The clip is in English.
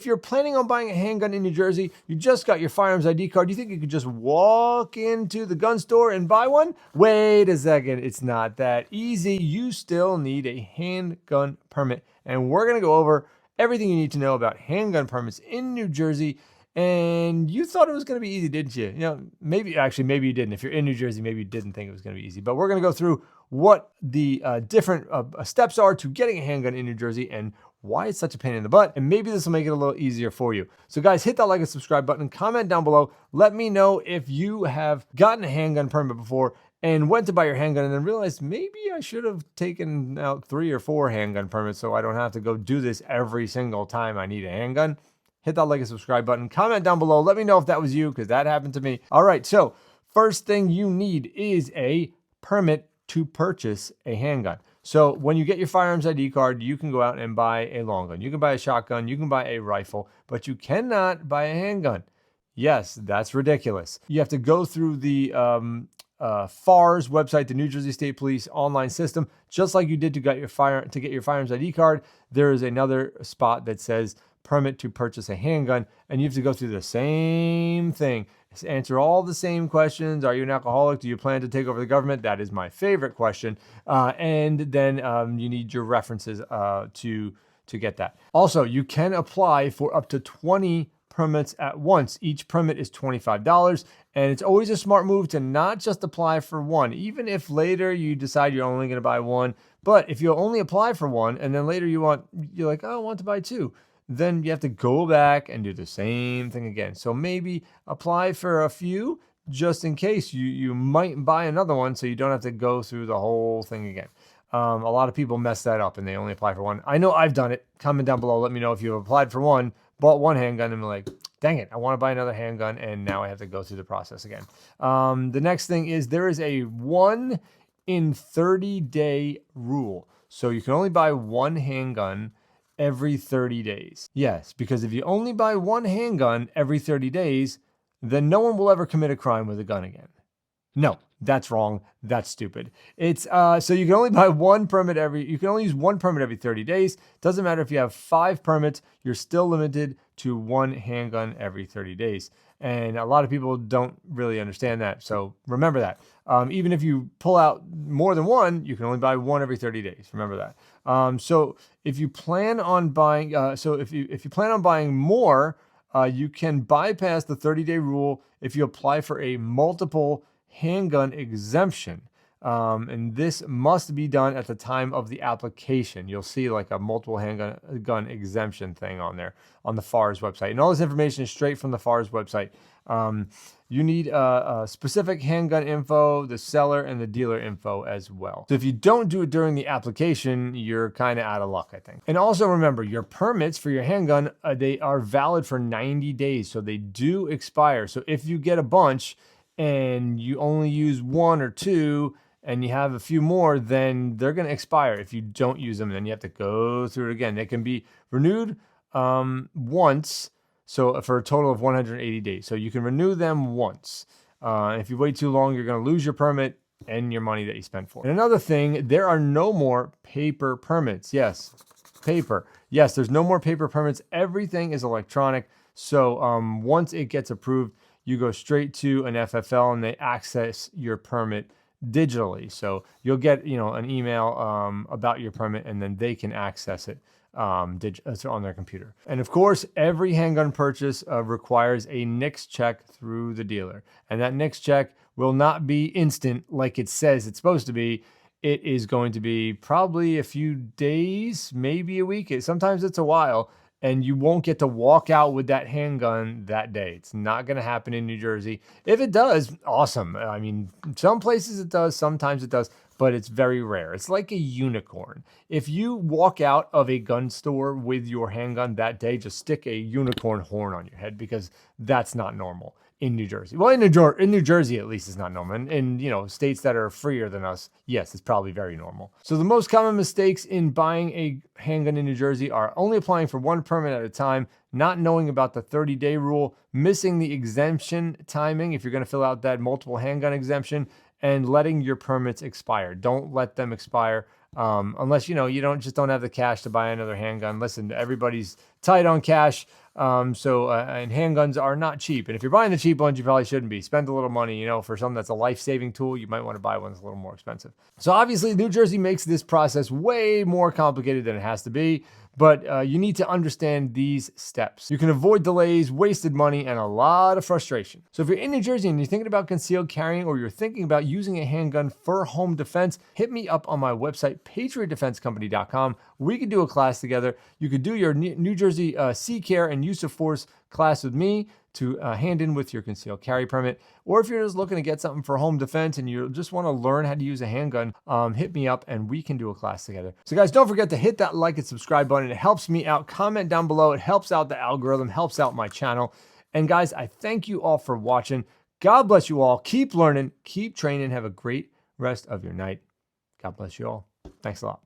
If you're planning on buying a handgun in New Jersey, you just got your firearms ID card, you think you could just walk into the gun store and buy one? Wait a second, it's not that easy. You still need a handgun permit, and we're gonna go over everything you need to know about handgun permits in New Jersey. And you thought it was going to be easy, didn't you? Maybe you didn't. If you're in New Jersey, maybe you didn't think it was going to be easy. But we're going to go through what the different steps are to getting a handgun in New Jersey and why it's such a pain in the butt, and maybe this will make it a little easier for you. So guys, hit that like and subscribe button, comment down below. Let me know if you have gotten a handgun permit before and went to buy your handgun and then realized maybe I should have taken out 3 or 4 handgun permits so I don't have to go do this every single time I need a handgun. Hit that like and subscribe button, comment down below. Let me know if that was you, because that happened to me. All right, so first thing you need is a permit to purchase a handgun. So when you get your firearms ID card, you can go out and buy a long gun. You can buy a shotgun, you can buy a rifle, but you cannot buy a handgun. Yes, that's ridiculous. You have to go through the FARS website, the New Jersey State Police online system, just like you did to get your firearms ID card. There is another spot that says permit to purchase a handgun, and you have to go through the same thing. Answer all the same questions. Are you an alcoholic? Do you plan to take over the government? That is my favorite question. And then you need your references to get that. Also, you can apply for up to 20 permits at once. Each permit is $25, and it's always a smart move to not just apply for one, even if later you decide you're only going to buy one. But if you only apply for one, and then later you're like, oh, I want to buy 2. Then you have to go back and do the same thing again. So maybe apply for a few just in case you might buy another one, so you don't have to go through the whole thing again. A lot of people mess that up and they only apply for one. I know I've done it. Comment down below. Let me know if you've applied for one, bought one handgun, and been like, dang it, I want to buy another handgun, and now I have to go through the process again. The next thing is there is a 1 in 30-day rule. So you can only buy one handgun every 30 days. Yes, because if you only buy one handgun every 30 days, then no one will ever commit a crime with a gun again. No, that's wrong. That's stupid. It's so you can only buy you can only use one permit every 30 days. Doesn't matter if you have 5 permits, you're still limited to one handgun every 30 days. And a lot of people don't really understand that. So remember that. Even if you pull out more than one, you can only buy one every 30 days. Remember that. So if you plan on buying, if you plan on buying more, you can bypass the 30-day rule if you apply for a multiple handgun exemption. And this must be done at the time of the application. You'll see like a multiple handgun exemption thing on there on the FARS website. And all this information is straight from the FARS website. You need a specific handgun info, the seller, and the dealer info as well. So if you don't do it during the application, you're kind of out of luck, I think. And also remember, your permits for your handgun, they are valid for 90 days. So they do expire. So if you get a bunch and you only use 1 or 2, and you have a few more, then they're going to expire if you don't use them. Then you have to go through it again. They can be renewed once, so for a total of 180 days. So you can renew them once. If you wait too long, you're going to lose your permit and your money that you spent for it. And another thing, there are no more paper permits. Yes, paper. Yes, there's no more paper permits. Everything is electronic. So once it gets approved, you go straight to an FFL and they access your permit digitally. So you'll get, an email about your permit, and then they can access it on their computer. And of course, every handgun purchase requires a NICS check through the dealer. And that NICS check will not be instant like it says it's supposed to be. It is going to be probably a few days, maybe a week. Sometimes it's a while. And you won't get to walk out with that handgun that day. It's not going to happen in New Jersey. If it does, awesome. I mean, some places it does, sometimes it does, but it's very rare. It's like a unicorn. If you walk out of a gun store with your handgun that day, just stick a unicorn horn on your head, because that's not normal in New Jersey. Well, in New Jersey, at least, it's not normal. In states that are freer than us, yes, it's probably very normal. So the most common mistakes in buying a handgun in New Jersey are only applying for one permit at a time, not knowing about the 30-day rule, missing the exemption timing if you're going to fill out that multiple handgun exemption, and letting your permits expire. Don't let them expire unless you don't have the cash to buy another handgun. Listen, everybody's tight on cash. And handguns are not cheap. And if you're buying the cheap ones, you probably shouldn't be. Spend a little money, for something that's a life-saving tool. You might want to buy one that's a little more expensive. So obviously, New Jersey makes this process way more complicated than it has to be. But you need to understand these steps. You can avoid delays, wasted money, and a lot of frustration. So if you're in New Jersey and you're thinking about concealed carrying, or you're thinking about using a handgun for home defense, hit me up on my website, patriotdefensecompany.com. We could do a class together. You could do your New Jersey C-Care and use of force class with me to hand in with your concealed carry permit. Or if you're just looking to get something for home defense and you just want to learn how to use a handgun, hit me up and we can do a class together. So guys, don't forget to hit that like and subscribe button. It helps me out. Comment down below. It helps out the algorithm, helps out my channel. And guys, I thank you all for watching. God bless you all. Keep learning, keep training. Have a great rest of your night. God bless you all. Thanks a lot.